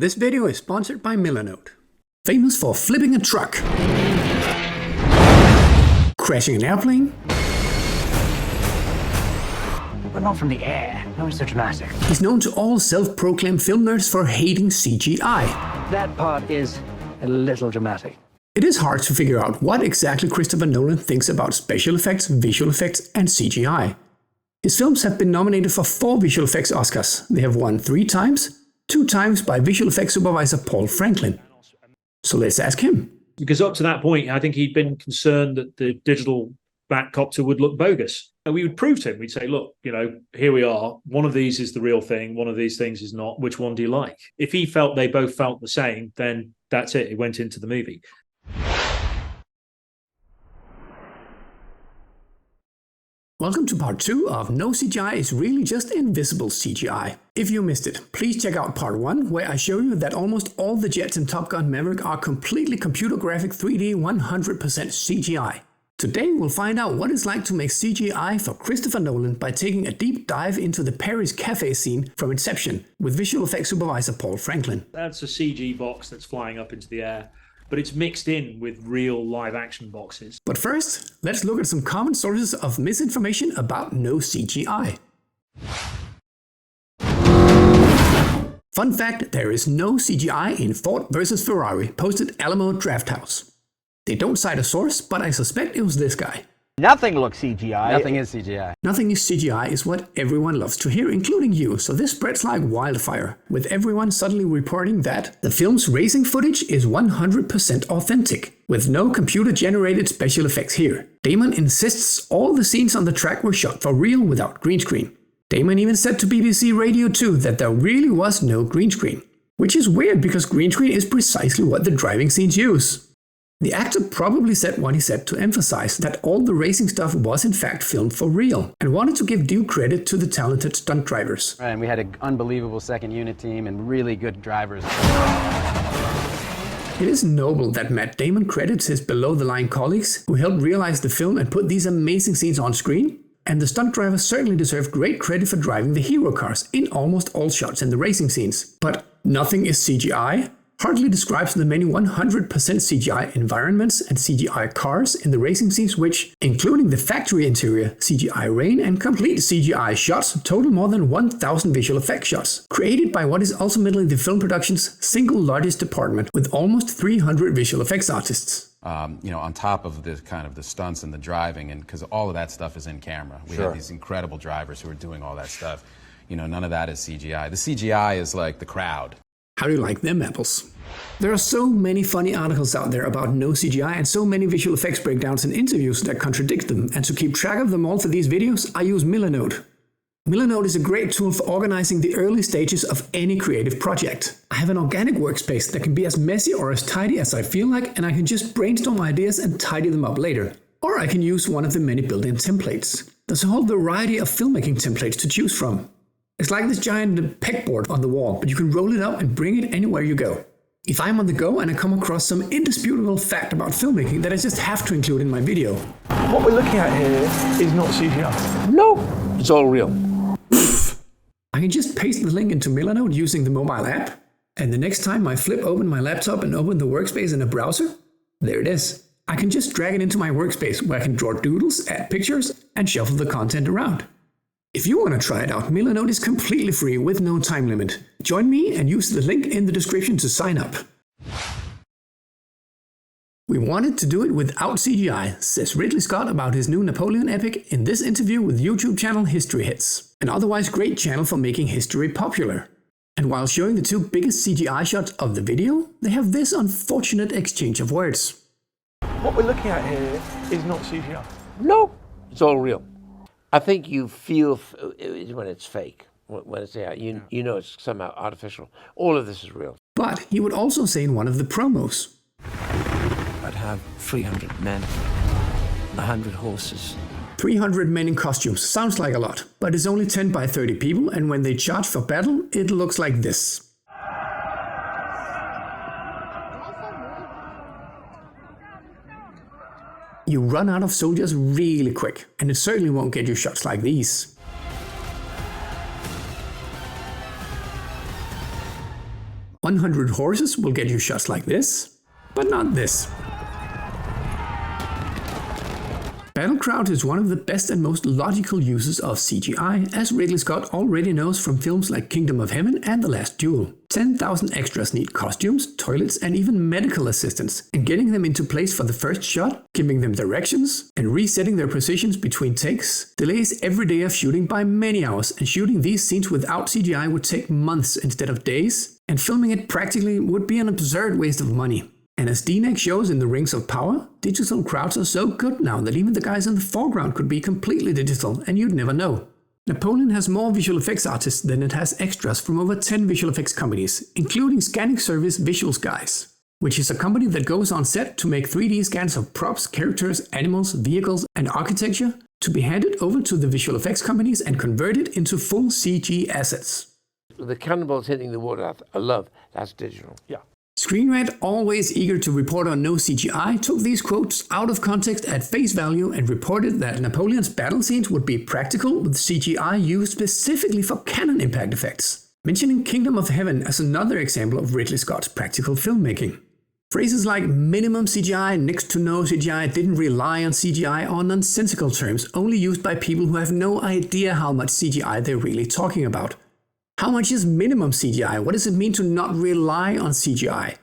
This video is sponsored by Milanote. Famous for flipping a truck, crashing an airplane, but not from the air. No one's so dramatic. he's known to all self-proclaimed film nerds for hating CGI. That part is a little dramatic. It is hard to figure out what exactly Christopher Nolan thinks about special effects, visual effects, and CGI. His films have been nominated for 4 visual effects Oscars. They have won 3 times, 2 times by visual effects supervisor Paul Franklin. So let's ask him. Because up to that point, I think he'd been concerned that the digital Batcopter would look bogus. And we would prove to him, we'd say, look, here we are. One of these is the real thing. One of these things is not. Which one do you like? If he felt they both felt the same, then that's it. It went into the movie. Welcome to part 2 of No CGI is really just invisible CGI. If you missed it, please check out part 1 where I show you that almost all the jets in Top Gun Maverick are completely computer graphic 3D 100% CGI. Today we'll find out what it's like to make CGI for Christopher Nolan by taking a deep dive into the Paris cafe scene from Inception with visual effects supervisor Paul Franklin. That's a CG box that's flying up into the air, but it's mixed in with real live action boxes. But first, let's look at some common sources of misinformation about no CGI. Fun fact, there is no CGI in Ford vs Ferrari posted Alamo Drafthouse. They don't cite a source, but I suspect it was this guy. Nothing looks CGI. Nothing is CGI. Nothing is CGI is what everyone loves to hear, including you, so this spreads like wildfire, with everyone suddenly reporting that the film's racing footage is 100% authentic, with no computer-generated special effects here. Damon insists all the scenes on the track were shot for real without green screen. Damon even said to BBC Radio 2 that there really was no green screen, which is weird because green screen is precisely what the driving scenes use. The actor probably said what he said to emphasize that all the racing stuff was in fact filmed for real, and wanted to give due credit to the talented stunt drivers. Right, and we had an unbelievable second unit team and really good drivers. It is noble that Matt Damon credits his below-the-line colleagues who helped realize the film and put these amazing scenes on screen, and the stunt drivers certainly deserve great credit for driving the hero cars in almost all shots in the racing scenes. But nothing is CGI? Hardly describes the many 100% CGI environments and CGI cars in the racing scenes which, including the factory interior, CGI rain and complete CGI shots, total more than 1,000 visual effects shots, created by what is ultimately the film production's single largest department with almost 300 visual effects artists. On top of the kind of the stunts and the driving, and because all of that stuff is in camera. We have these incredible drivers who are doing all that stuff. None of that is CGI. The CGI is like the crowd. How do you like them apples? There are so many funny articles out there about no CGI and so many visual effects breakdowns and interviews that contradict them, and to keep track of them all for these videos, I use Milanote. Milanote is a great tool for organizing the early stages of any creative project. I have an organic workspace that can be as messy or as tidy as I feel like, and I can just brainstorm ideas and tidy them up later. Or I can use one of the many built-in templates. There's a whole variety of filmmaking templates to choose from. It's like this giant pegboard on the wall, but you can roll it up and bring it anywhere you go. If I'm on the go and I come across some indisputable fact about filmmaking that I just have to include in my video. What we're looking at here is not CGI. No, it's all real. I can just paste the link into Milanote using the mobile app, and the next time I flip open my laptop and open the workspace in a browser, there it is. I can just drag it into my workspace where I can draw doodles, add pictures, and shuffle the content around. If you want to try it out, Milanote is completely free with no time limit. Join me and use the link in the description to sign up. We wanted to do it without CGI, says Ridley Scott about his new Napoleon epic in this interview with YouTube channel History Hits, an otherwise great channel for making history popular. And while showing the 2 biggest CGI shots of the video, they have this unfortunate exchange of words. What we're looking at here is not CGI. No, it's all real. I think you feel when it's fake, when it's you know it's somehow artificial. All of this is real. But he would also say in one of the promos, I'd have 300 men, 100 horses. 300 men in costumes sounds like a lot, but it's only 10 by 30 people, and when they charge for battle, it looks like this. You run out of soldiers really quick, and it certainly won't get you shots like these. 100 horses will get you shots like this, but not this. Battle crowd is one of the best and most logical uses of CGI, as Ridley Scott already knows from films like Kingdom of Heaven and The Last Duel. 10,000 extras need costumes, toilets and even medical assistants, and getting them into place for the first shot, giving them directions, and resetting their positions between takes delays every day of shooting by many hours, and shooting these scenes without CGI would take months instead of days, and filming it practically would be an absurd waste of money. And as DNEG shows in The Rings of Power, digital crowds are so good now that even the guys in the foreground could be completely digital and you'd never know. Napoleon has more visual effects artists than it has extras from over 10 visual effects companies, including scanning service Visuals Guys, which is a company that goes on set to make 3D scans of props, characters, animals, vehicles and architecture to be handed over to the visual effects companies and converted into full CG assets. The cannonballs hitting the water, I love, that's digital. Yeah. Screen Rant, always eager to report on no CGI, took these quotes out of context at face value and reported that Napoleon's battle scenes would be practical with CGI used specifically for cannon impact effects, mentioning Kingdom of Heaven as another example of Ridley Scott's practical filmmaking. Phrases like minimum CGI, next to no CGI, didn't rely on CGI are nonsensical terms only used by people who have no idea how much CGI they're really talking about. How much is minimum CGI? What does it mean to not rely on CGI?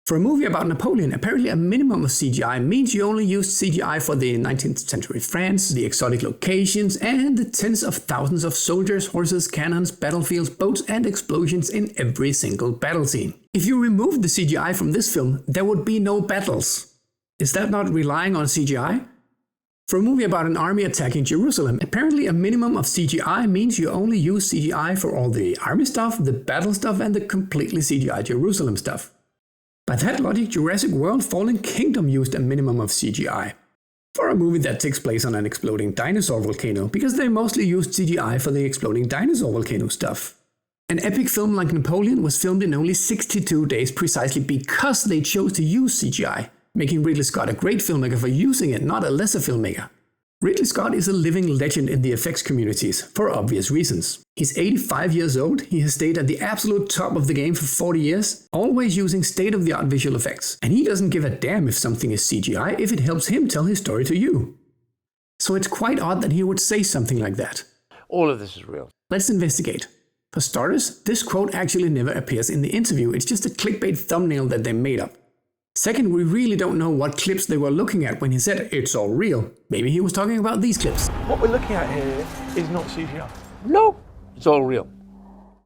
For a movie about Napoleon, apparently a minimum of CGI means you only used CGI for the 19th century France, the exotic locations, and the tens of thousands of soldiers, horses, cannons, battlefields, boats, and explosions in every single battle scene. If you removed the CGI from this film, there would be no battles. Is that not relying on CGI? For a movie about an army attacking Jerusalem, apparently a minimum of CGI means you only use CGI for all the army stuff, the battle stuff, and the completely CGI Jerusalem stuff. By that logic, Jurassic World Fallen Kingdom used a minimum of CGI. For a movie that takes place on an exploding dinosaur volcano, because they mostly used CGI for the exploding dinosaur volcano stuff. An epic film like Napoleon was filmed in only 62 days precisely because they chose to use CGI. Making Ridley Scott a great filmmaker for using it, not a lesser filmmaker. Ridley Scott is a living legend in the effects communities, for obvious reasons. He's 85 years old, he has stayed at the absolute top of the game for 40 years, always using state-of-the-art visual effects. And he doesn't give a damn if something is CGI if it helps him tell his story to you. So it's quite odd that he would say something like that. All of this is real. Let's investigate. For starters, this quote actually never appears in the interview, it's just a clickbait thumbnail that they made up. Second, we really don't know what clips they were looking at when he said it's all real. Maybe he was talking about these clips. What we're looking at here is not CGI. No, it's all real.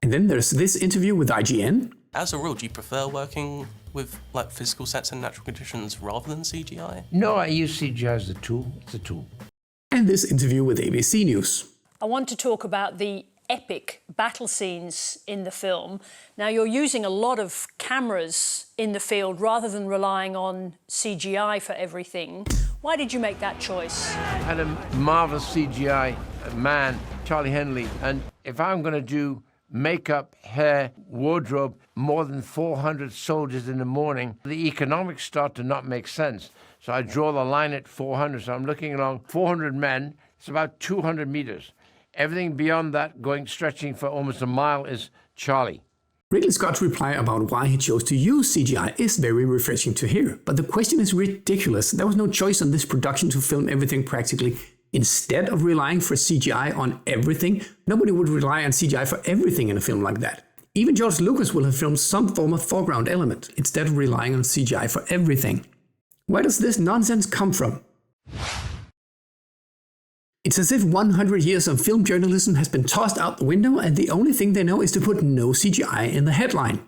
And then there's this interview with IGN. As a rule, do you prefer working with like physical sets and natural conditions rather than CGI? No, I use CGI as a tool. It's a tool. And this interview with ABC News. I want to talk about the epic battle scenes in the film. Now, you're using a lot of cameras in the field rather than relying on CGI for everything. Why did you make that choice? I had a marvelous CGI man, Charlie Henley, and if I'm going to do makeup, hair, wardrobe, more than 400 soldiers in the morning, the economics start to not make sense. So I draw the line at 400, so I'm looking along 400 men, it's about 200 meters. Everything beyond that, stretching for almost a mile, is Charlie. Ridley Scott's reply about why he chose to use CGI is very refreshing to hear, but the question is ridiculous. There was no choice on this production to film everything practically. Instead of relying for CGI on everything, nobody would rely on CGI for everything in a film like that. Even George Lucas will have filmed some form of foreground element, instead of relying on CGI for everything. Where does this nonsense come from? It's as if 100 years of film journalism has been tossed out the window and the only thing they know is to put no CGI in the headline.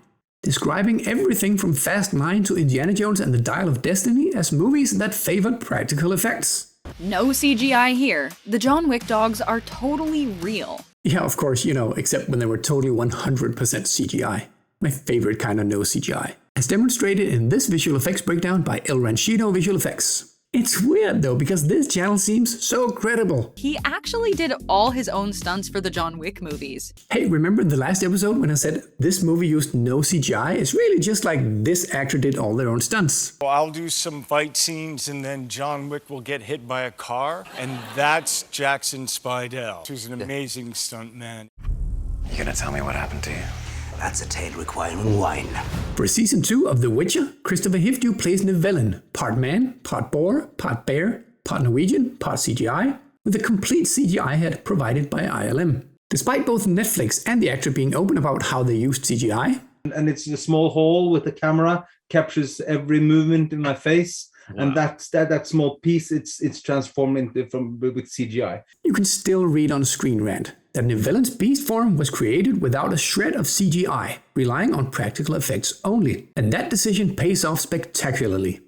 Describing everything from Fast 9 to Indiana Jones and the Dial of Destiny as movies that favored practical effects. No CGI here. The John Wick dogs are totally real. Yeah, of course, except when they were totally 100% CGI. My favorite kind of no CGI. As demonstrated in this visual effects breakdown by El Ranchito Visual Effects. It's weird though, because this channel seems so credible. He actually did all his own stunts for the John Wick movies. Hey, remember in the last episode when I said this movie used no CGI? It's really just like this actor did all their own stunts. Well, I'll do some fight scenes and then John Wick will get hit by a car. And that's Jackson Spidell, who's an amazing stuntman. You gonna tell me what happened to you? That's a tale requiring wine. For season 2 of The Witcher, Christopher Hivju plays Nivellen, part man, part boar, part bear, part Norwegian, part CGI, with a complete CGI head provided by ILM. Despite both Netflix and the actor being open about how they used CGI, and it's a small hall with the camera captures every movement in my face. Wow. And that small piece, it's transformed with CGI. You can still read on Screen Rant that Nivellen's beast form was created without a shred of CGI, relying on practical effects only, and that decision pays off spectacularly.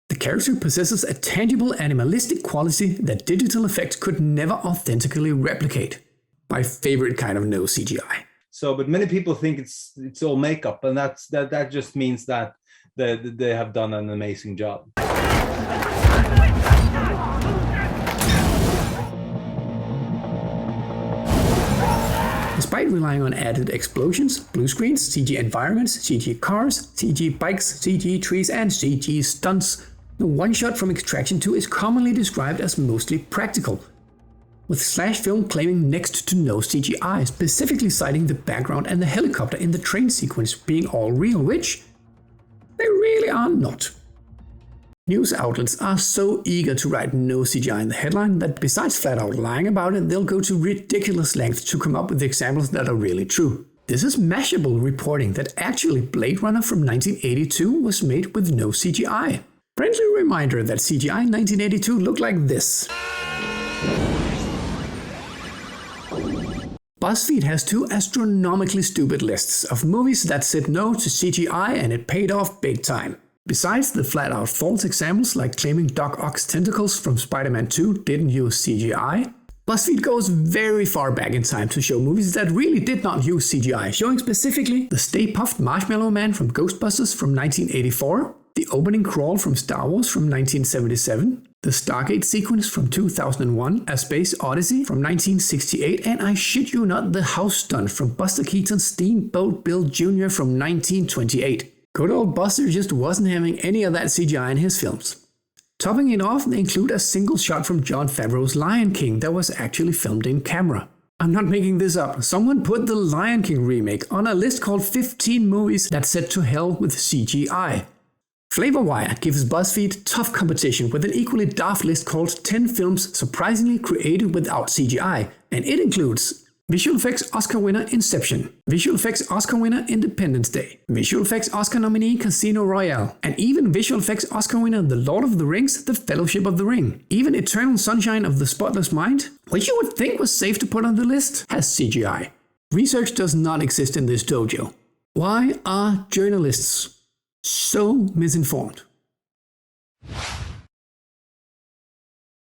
The character possesses a tangible animalistic quality that digital effects could never authentically replicate. My favorite kind of no CGI. So, but many people think it's all makeup, and that just means that they have done an amazing job. Despite relying on added explosions, blue screens, CG environments, CG cars, CG bikes, CG trees, and CG stunts, the one-shot from Extraction 2 is commonly described as mostly practical, with Slash Film claiming next to no CGI, specifically citing the background and the helicopter in the train sequence being all real, which they really are not. News outlets are so eager to write no CGI in the headline that besides flat out lying about it, they'll go to ridiculous lengths to come up with examples that are really true. This is Mashable reporting that actually Blade Runner from 1982 was made with no CGI. Friendly reminder that CGI in 1982 looked like this. BuzzFeed has 2 astronomically stupid lists of movies that said no to CGI and it paid off big time. Besides the flat-out false examples like claiming Doc Ock's tentacles from Spider-Man 2 didn't use CGI, BuzzFeed goes very far back in time to show movies that really did not use CGI, showing specifically the Stay Puft Marshmallow Man from Ghostbusters from 1984, the opening crawl from Star Wars from 1977, the Stargate sequence from 2001, A Space Odyssey from 1968, and I shit you not, the house stunt from Buster Keaton's Steamboat Bill Jr. from 1928. Good old Buster just wasn't having any of that CGI in his films. Topping it off, they include a single shot from Jon Favreau's Lion King that was actually filmed in camera. I'm not making this up, someone put the Lion King remake on a list called 15 movies that said to hell with CGI. FlavorWire gives BuzzFeed tough competition with an equally daft list called 10 films surprisingly created without CGI, and it includes Visual Effects Oscar winner Inception, Visual Effects Oscar winner Independence Day, Visual Effects Oscar nominee Casino Royale, and even Visual Effects Oscar winner The Lord of the Rings, The Fellowship of the Ring. Even Eternal Sunshine of the Spotless Mind, which you would think was safe to put on the list, has CGI. Research does not exist in this dojo. Why are journalists so misinformed?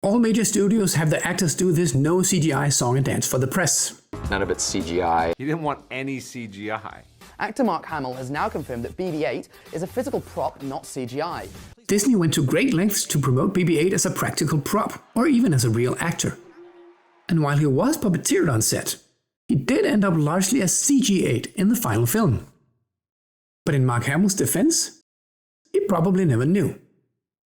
All major studios have their actors do this no CGI song and dance for the press. None of it's CGI. He didn't want any CGI. Actor Mark Hamill has now confirmed that BB-8 is a physical prop, not CGI. Disney went to great lengths to promote BB-8 as a practical prop, or even as a real actor. And while he was puppeteered on set, he did end up largely as CG-8 in the final film. But in Mark Hamill's defense, he probably never knew.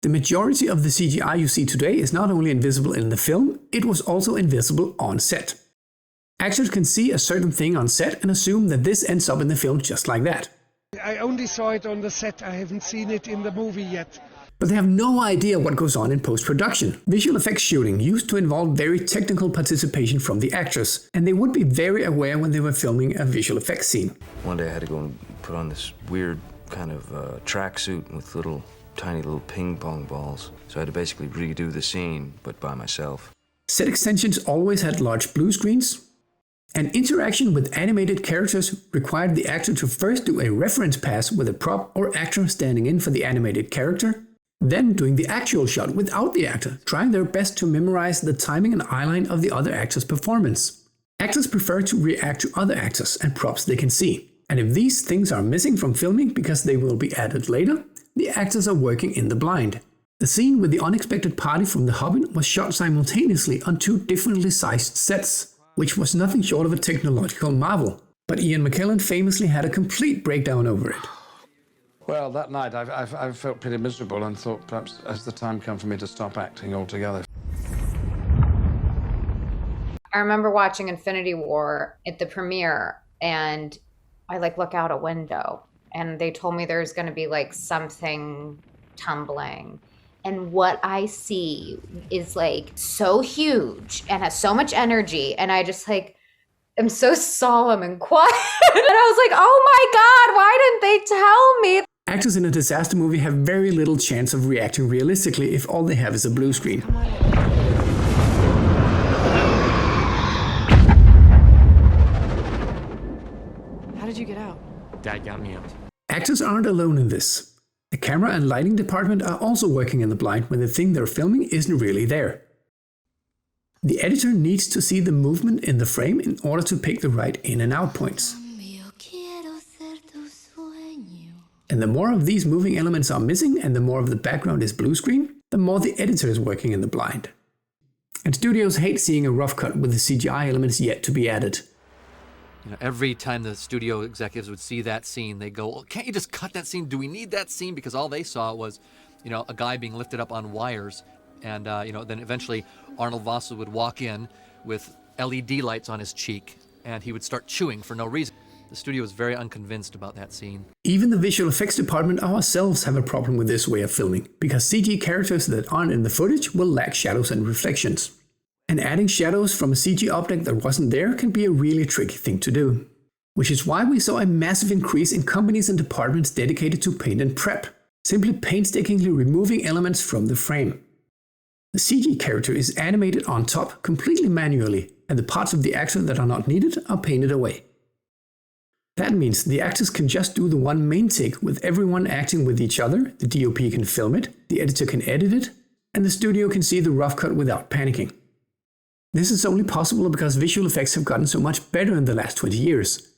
The majority of the CGI you see today is not only invisible in the film, it was also invisible on set. Actors can see a certain thing on set and assume that this ends up in the film just like that. I only saw it on the set, I haven't seen it in the movie yet. But they have no idea what goes on in post-production. Visual effects shooting used to involve very technical participation from the actors, and they would be very aware when they were filming a visual effects scene. One day I had to go and put on this weird kind of tracksuit with tiny little ping pong balls. So I had to basically redo the scene, but by myself. Set extensions always had large blue screens, and interaction with animated characters required the actor to first do a reference pass with a prop or actor standing in for the animated character, then doing the actual shot without the actor, trying their best to memorize the timing and eyeline of the other actor's performance. Actors prefer to react to other actors and props they can see, and if these things are missing from filming because they will be added later, the actors are working in the blind. The scene with the unexpected party from The Hobbit was shot simultaneously on 2 differently sized sets, which was nothing short of a technological marvel. But Ian McKellen famously had a complete breakdown over it. Well, that night I felt pretty miserable and thought perhaps has the time come for me to stop acting altogether. I remember watching Infinity War at the premiere, and I like look out a window and they told me there's going to be like something tumbling. And what I see is like so huge and has so much energy. And I just like, am so solemn and quiet. And I was like, oh my God, why didn't they tell me? Actors in a disaster movie have very little chance of reacting realistically if all they have is a blue screen. How did you get out? Dad got me out. Actors aren't alone in this. The camera and lighting department are also working in the blind when the thing they're filming isn't really there. The editor needs to see the movement in the frame in order to pick the right in and out points. And the more of these moving elements are missing and the more of the background is blue screen, the more the editor is working in the blind. And studios hate seeing a rough cut with the CGI elements yet to be added. You know, every time the studio executives would see that scene, they go, can't you just cut that scene? Do we need that scene? Because all they saw was, you know, a guy being lifted up on wires. And, you know, then eventually Arnold Vosloo would walk in with LED lights on his cheek and he would start chewing for no reason. The studio was very unconvinced about that scene. Even the visual effects department ourselves have a problem with this way of filming, because CG characters that aren't in the footage will lack shadows and reflections. And adding shadows from a CG object that wasn't there can be a really tricky thing to do. Which is why we saw a massive increase in companies and departments dedicated to paint and prep, simply painstakingly removing elements from the frame. The CG character is animated on top completely manually, and the parts of the actor that are not needed are painted away. That means the actors can just do the one main take with everyone acting with each other, the DOP can film it, the editor can edit it, and the studio can see the rough cut without panicking. This is only possible because visual effects have gotten so much better in the last 20 years.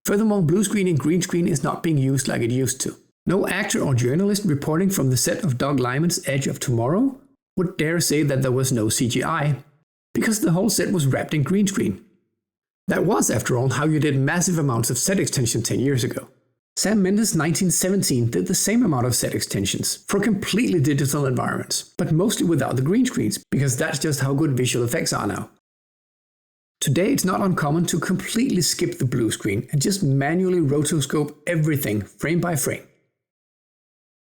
Furthermore, blue screen and green screen is not being used like it used to. No actor or journalist reporting from the set of Doug Liman's Edge of Tomorrow would dare say that there was no CGI, because the whole set was wrapped in green screen. That was, after all, how you did massive amounts of set extension 10 years ago. Sam Mendes' 1917 did the same amount of set extensions for completely digital environments, but mostly without the green screens, because that's just how good visual effects are now. Today it's not uncommon to completely skip the blue screen and just manually rotoscope everything frame by frame.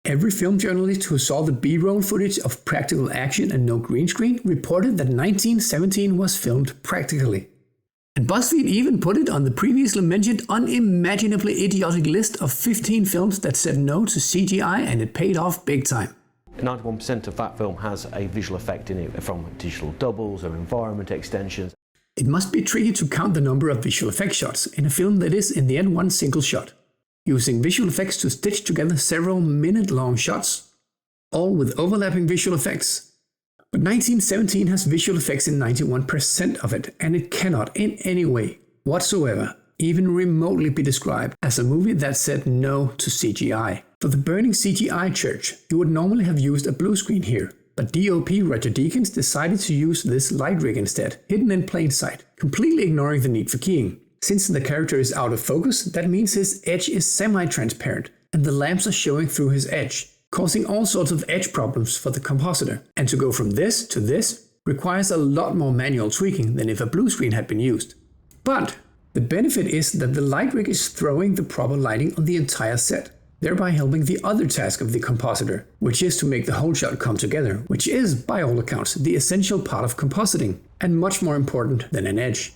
Every film journalist who saw the B-roll footage of practical action and no green screen reported that 1917 was filmed practically. And BuzzFeed even put it on the previously mentioned unimaginably idiotic list of 15 films that said no to CGI, and it paid off big time. 91% of that film has a visual effect in it from digital doubles or environment extensions. It must be tricky to count the number of visual effects shots in a film that is in the end one single shot, using visual effects to stitch together several minute-long shots, all with overlapping visual effects. But 1917 has visual effects in 91% of it, and it cannot in any way whatsoever even remotely be described as a movie that said no to CGI. For the burning CGI church, you would normally have used a blue screen here, but DOP Roger Deakins decided to use this light rig instead, hidden in plain sight, completely ignoring the need for keying. Since the character is out of focus, that means his edge is semi-transparent, and the lamps are showing through his edge, causing all sorts of edge problems for the compositor. And to go from this to this requires a lot more manual tweaking than if a blue screen had been used. But the benefit is that the light rig is throwing the proper lighting on the entire set, thereby helping the other task of the compositor, which is to make the whole shot come together, which is, by all accounts, the essential part of compositing, and much more important than an edge.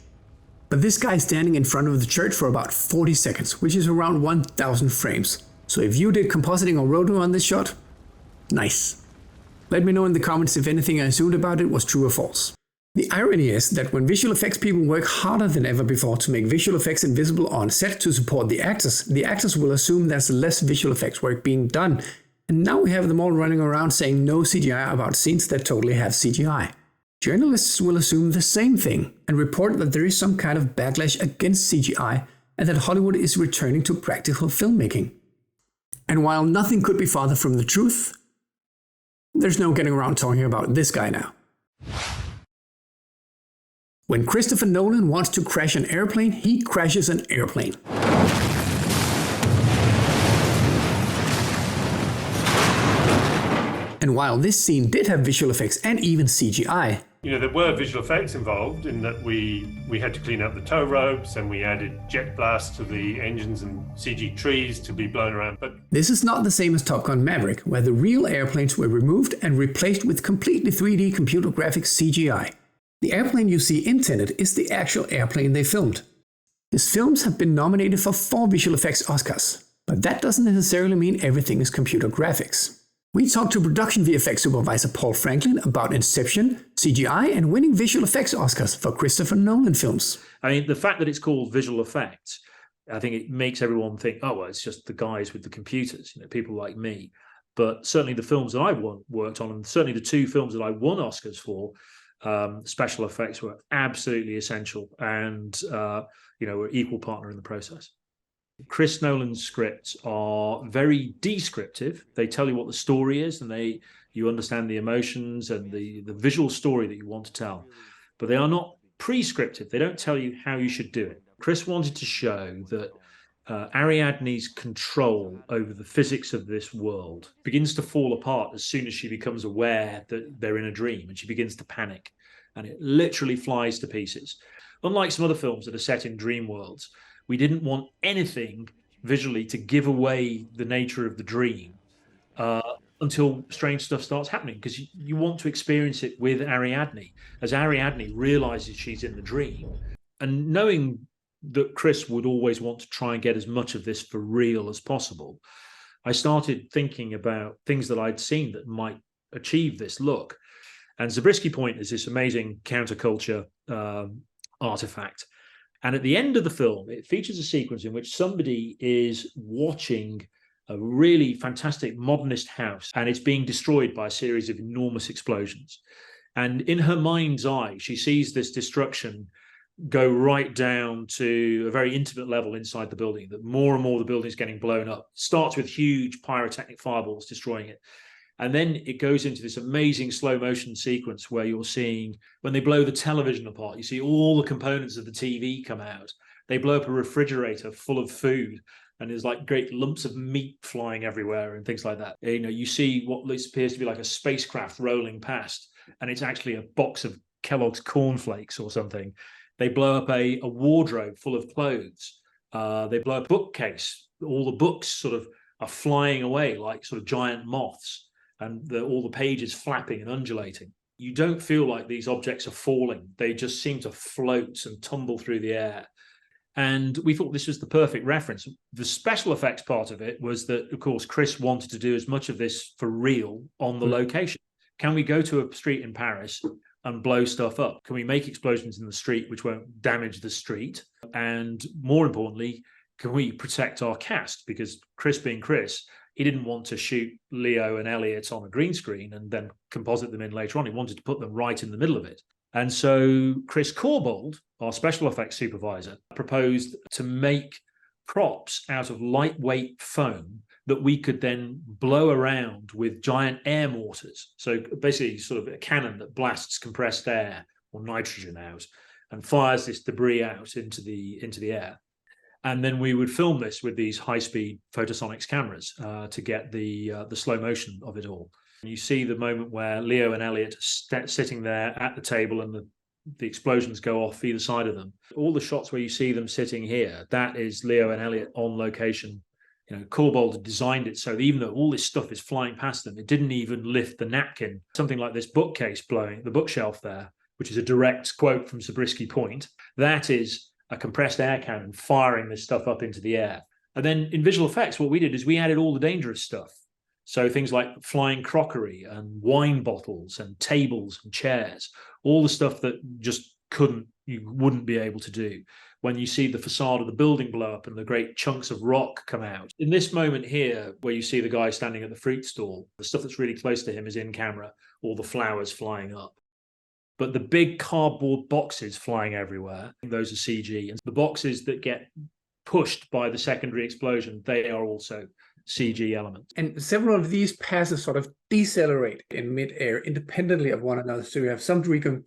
But this guy is standing in front of the church for about 40 seconds, which is around 1000 frames. So if you did compositing or roto on this shot, nice. Let me know in the comments if anything I assumed about it was true or false. The irony is that when visual effects people work harder than ever before to make visual effects invisible on set to support the actors will assume there's less visual effects work being done. And now we have them all running around saying no CGI about scenes that totally have CGI. Journalists will assume the same thing and report that there is some kind of backlash against CGI and that Hollywood is returning to practical filmmaking. And while nothing could be farther from the truth, there's no getting around talking about this guy now. When Christopher Nolan wants to crash an airplane, he crashes an airplane. And while this scene did have visual effects and even CGI, You know, there were visual effects involved in that we had to clean up the tow ropes and we added jet blasts to the engines and CG trees to be blown around. But this is not the same as Top Gun Maverick, where the real airplanes were removed and replaced with completely 3D computer graphics CGI. The airplane you see in Tenet is the actual airplane they filmed. His films have been nominated for 4 visual effects Oscars, but that doesn't necessarily mean everything is computer graphics. We talked to production VFX supervisor Paul Franklin about Inception, CGI, and winning visual effects Oscars for Christopher Nolan films. I mean, the fact that it's called visual effects, I think it makes everyone think, oh, well, it's just the guys with the computers, you know, people like me. But certainly the films that I've worked on, and certainly the 2 films that I won Oscars for, special effects were absolutely essential and, you know, were equal partner in the process. Chris Nolan's scripts are very descriptive. They tell you what the story is, and you understand the emotions and the visual story that you want to tell. But they are not prescriptive. They don't tell you how you should do it. Chris wanted to show that Ariadne's control over the physics of this world begins to fall apart as soon as she becomes aware that they're in a dream, and she begins to panic, and it literally flies to pieces. Unlike some other films that are set in dream worlds, we didn't want anything visually to give away the nature of the dream until strange stuff starts happening, because you want to experience it with Ariadne as Ariadne realizes she's in the dream. And knowing that Chris would always want to try and get as much of this for real as possible, I started thinking about things that I'd seen that might achieve this look. And Zabriskie Point is this amazing counterculture artifact. And at the end of the film, it features a sequence in which somebody is watching a really fantastic modernist house, and it's being destroyed by a series of enormous explosions. And in her mind's eye, she sees this destruction go right down to a very intimate level inside the building, that more and more the building is getting blown up. It starts with huge pyrotechnic fireballs destroying it. And then it goes into this amazing slow motion sequence where you're seeing, when they blow the television apart, you see all the components of the TV come out. They blow up a refrigerator full of food, and there's like great lumps of meat flying everywhere and things like that. You know, you see what appears to be like a spacecraft rolling past, and it's actually a box of Kellogg's cornflakes or something. They blow up a wardrobe full of clothes. They blow up a bookcase. All the books sort of are flying away like sort of giant moths, and all the pages flapping and undulating. You don't feel like these objects are falling. They just seem to float and tumble through the air. And we thought this was the perfect reference. The special effects part of it was that, of course, Chris wanted to do as much of this for real on the location. Can we go to a street in Paris and blow stuff up? Can we make explosions in the street which won't damage the street? And more importantly, can we protect our cast? Because Chris being Chris, he didn't want to shoot Leo and Elliot on a green screen and then composite them in later on. He wanted to put them right in the middle of it. And so Chris Corbold, our special effects supervisor, proposed to make props out of lightweight foam that we could then blow around with giant air mortars. So basically sort of a cannon that blasts compressed air or nitrogen out and fires this debris out into the air. And then we would film this with these high-speed photosonics cameras to get the slow motion of it all. You see the moment where Leo and Elliot are sitting there at the table and the explosions go off either side of them. All the shots where you see them sitting here, that is Leo and Elliot on location. You know, Corbold had designed it so that even though all this stuff is flying past them, it didn't even lift the napkin. Something like this bookcase blowing, the bookshelf there, which is a direct quote from Zabriskie Point, that is a compressed air cannon firing this stuff up into the air. And then in visual effects, what we did is we added all the dangerous stuff. So things like flying crockery and wine bottles and tables and chairs, all the stuff that just you wouldn't be able to do. When you see the facade of the building blow up and the great chunks of rock come out. In this moment here, where you see the guy standing at the fruit stall, the stuff that's really close to him is in camera, all the flowers flying up. But the big cardboard boxes flying everywhere, those are CG. And the boxes that get pushed by the secondary explosion, they are also CG elements. And several of these passes sort of decelerate in midair independently of one another. So you have some debris going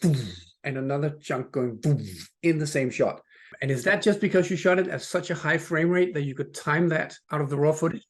and another chunk going in the same shot. And is that just because you shot it at such a high frame rate that you could time that out of the raw footage?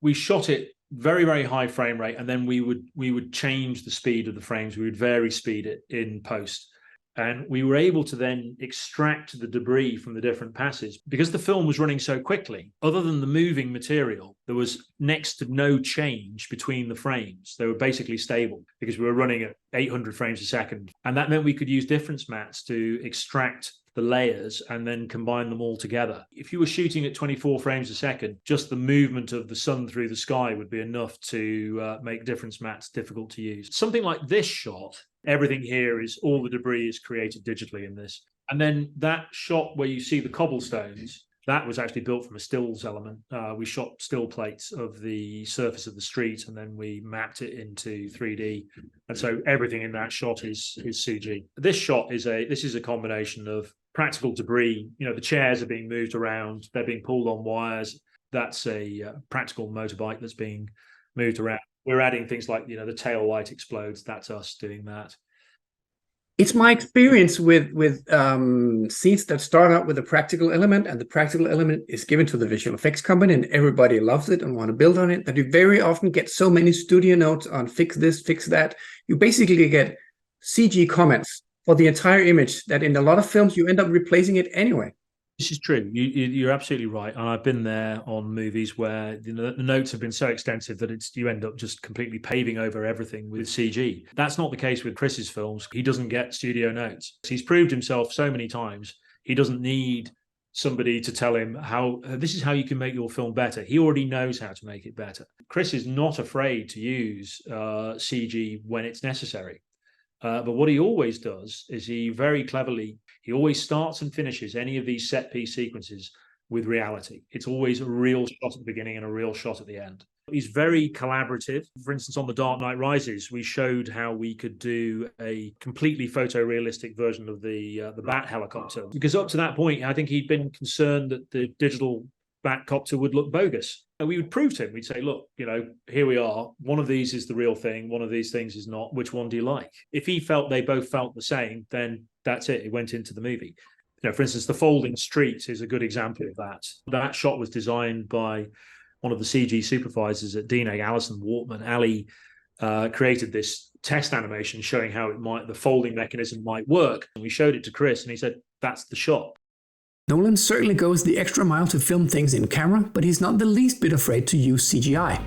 We shot it very, very high frame rate, and then we would change the speed of the frames. We would vary speed it in post. And we were able to then extract the debris from the different passes. Because the film was running so quickly, other than the moving material, there was next to no change between the frames. They were basically stable because we were running at 800 frames a second. And that meant we could use difference mats to extract the layers and then combine them all together. If you were shooting at 24 frames a second, just the movement of the sun through the sky would be enough to make difference mats difficult to use. Something like this shot, everything here is, all the debris is created digitally in this. And then that shot where you see the cobblestones, that was actually built from a stills element. We shot still plates of the surface of the street, and then we mapped it into 3D. And so everything in that shot is CG. This shot is a combination of practical debris. You know, the chairs are being moved around, they're being pulled on wires. That's a practical motorbike that's being moved around. We're adding things like, you know, the tail light explodes. That's us doing that. It's my experience with scenes that start out with a practical element, and the practical element is given to the visual effects company, and everybody loves it and want to build on it, that you very often get so many studio notes on fix this, fix that. You basically get CG comments for the entire image that in a lot of films you end up replacing it anyway. This is true. You're absolutely right. And I've been there on movies where the notes have been so extensive that you end up just completely paving over everything with CG. That's not the case with Chris's films. He doesn't get studio notes. He's proved himself so many times. He doesn't need somebody to tell him how this is how you can make your film better. He already knows how to make it better. Chris is not afraid to use CG when it's necessary. But what he always does is he very cleverly, he always starts and finishes any of these set piece sequences with reality. It's always a real shot at the beginning and a real shot at the end. He's very collaborative. For instance, on The Dark Knight Rises, we showed how we could do a completely photorealistic version of the Bat helicopter. Because up to that point, I think he'd been concerned that the digital Batcopter would look bogus. And we would prove to him, we'd say, look, you know, here we are. One of these is the real thing. One of these things is not. Which one do you like? If he felt they both felt the same, then that's it. It went into the movie. You know, for instance, the folding street is a good example of that. That shot was designed by one of the CG supervisors at DNEG, Alison Wortman. Ali created this test animation showing how the folding mechanism might work. And we showed it to Chris, and he said, that's the shot. Nolan certainly goes the extra mile to film things in camera, but he's not the least bit afraid to use CGI.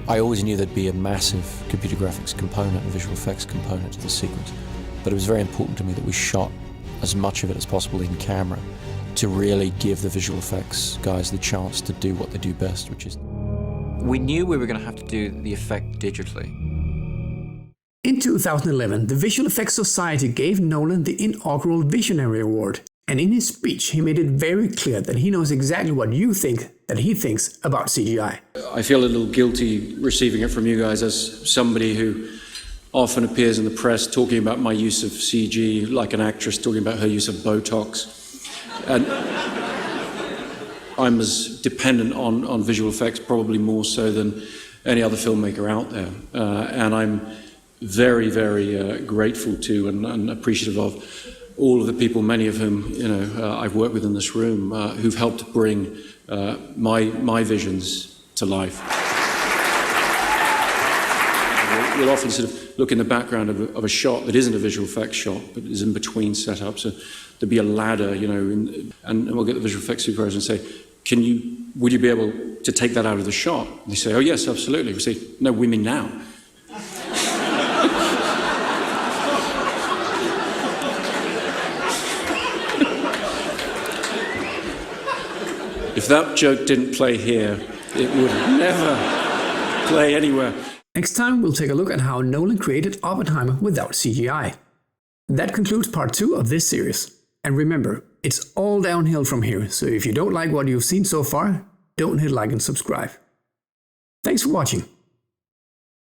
I always knew there'd be a massive computer graphics component and visual effects component to the sequence, but it was very important to me that we shot as much of it as possible in camera to really give the visual effects guys the chance to do what they do best, which is... We knew we were going to have to do the effect digitally. In 2011, the Visual Effects Society gave Nolan the inaugural Visionary Award. And in his speech, he made it very clear that he knows exactly what you think that he thinks about CGI. I feel a little guilty receiving it from you guys as somebody who often appears in the press talking about my use of CG, like an actress talking about her use of Botox. And I'm as dependent on visual effects, probably more so than any other filmmaker out there. And I'm very, very grateful to and appreciative of all of the people, many of whom I've worked with in this room, who've helped bring my visions to life. We'll often sort of look in the background of a shot that isn't a visual effects shot, but is in between setups. So there'd be a ladder, and we'll get the visual effects supervisor and say, would you be able to take that out of the shot? And they say, oh yes, absolutely. We say, no, we mean now. If that joke didn't play here, it would never play anywhere. Next time, we'll take a look at how Nolan created Oppenheimer without CGI. That concludes part 2 of this series. And remember, it's all downhill from here, so if you don't like what you've seen so far, don't hit like and subscribe. Thanks for watching.